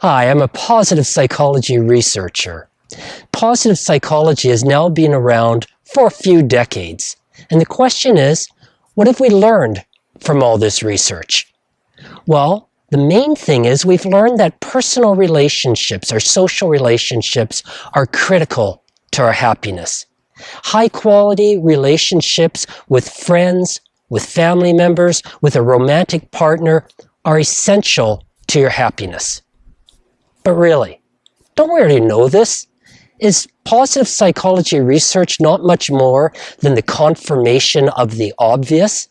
Hi, I'm a positive psychology researcher. Positive psychology has now been around for a few decades. And the question is, what have we learned from all this research? Well, the main thing is we've learned that personal relationships or social relationships are critical to our happiness. High quality relationships with friends, with family members, with a romantic partner are essential to your happiness. But really, don't we already know this? Is positive psychology research not much more than the confirmation of the obvious?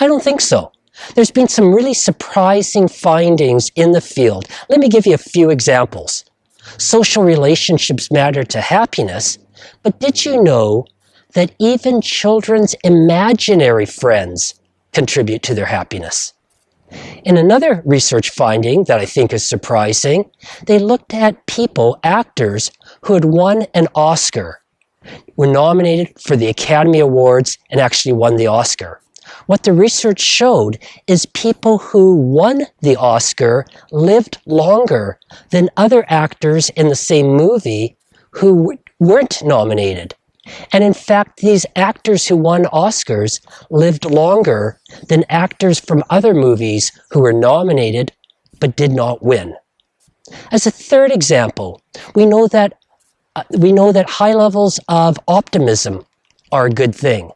I don't think so. There's been some really surprising findings in the field. Let me give you a few examples. Social relationships matter to happiness, but did you know that even children's imaginary friends contribute to their happiness? In another research finding that I think is surprising, they looked at people, actors, who had won an Oscar, were nominated for the Academy Awards, and actually won the Oscar. What the research showed is people who won the Oscar lived longer than other actors in the same movie who weren't nominated. And in fact, these actors who won Oscars lived longer than actors from other movies who were nominated but did not win. As a third example, we know that high levels of optimism are a good thing.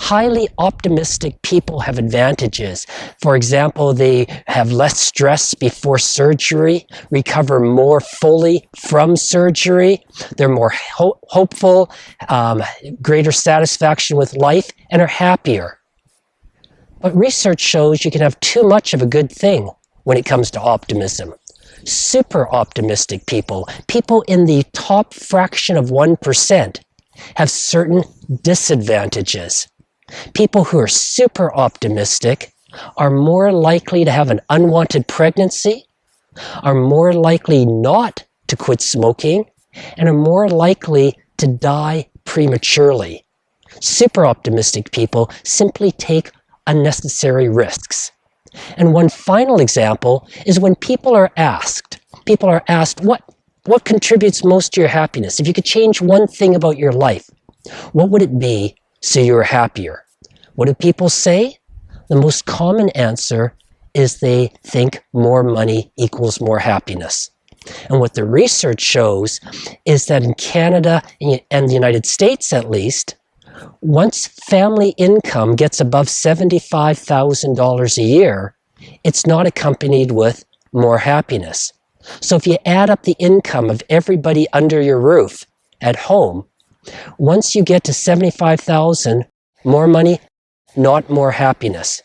Highly optimistic people have advantages. For example, they have less stress before surgery, recover more fully from surgery, they're more hopeful, greater satisfaction with life, and are happier. But research shows you can have too much of a good thing when it comes to optimism. Super optimistic people, people in the top fraction of 1%, have certain disadvantages. People who are super optimistic are more likely to have an unwanted pregnancy, are more likely not to quit smoking, and are more likely to die prematurely. Super optimistic people simply take unnecessary risks. And one final example is when people are asked, what contributes most to your happiness? If you could change one thing about your life, what would it be so you were happier? What do people say? The most common answer is they think more money equals more happiness. And what the research shows is that in Canada and the United States at least, once family income gets above $75,000 a year, it's not accompanied with more happiness. So if you add up the income of everybody under your roof at home, once you get to $75,000, more money, not more happiness.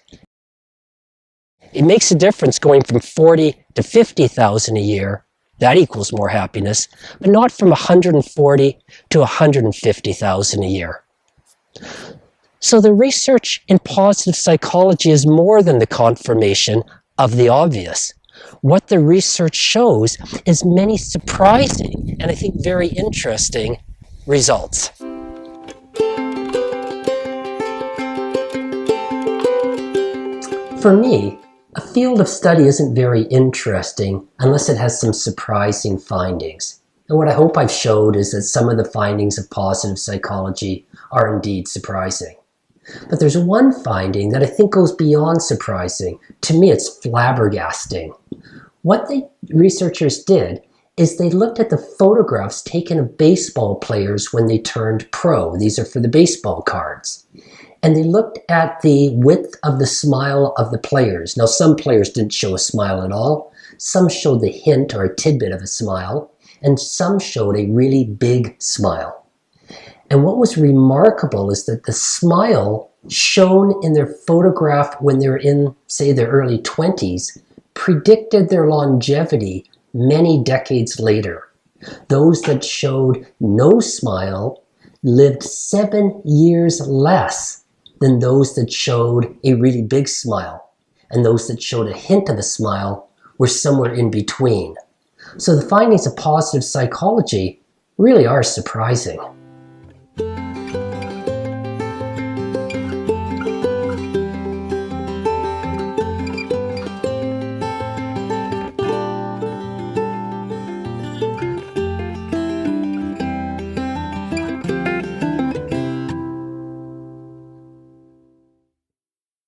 It makes a difference going from $40,000 to $50,000 a year. That equals more happiness, but not from $140,000 to $150,000 a year. So the research in positive psychology is more than the confirmation of the obvious. What the research shows is many surprising and I think very interesting results. For me, a field of study isn't very interesting unless it has some surprising findings. And what I hope I've showed is that some of the findings of positive psychology are indeed surprising. But there's one finding that I think goes beyond surprising. To me, it's flabbergasting. What the researchers did is they looked at the photographs taken of baseball players when they turned pro. These are for the baseball cards. And they looked at the width of the smile of the players. Now, some players didn't show a smile at all. Some showed the hint or a tidbit of a smile. And some showed a really big smile. And what was remarkable is that the smile shown in their photograph when they're in, say, their early 20s predicted their longevity many decades later. Those that showed no smile lived 7 years less than those that showed a really big smile. And those that showed a hint of a smile were somewhere in between. So the findings of positive psychology really are surprising.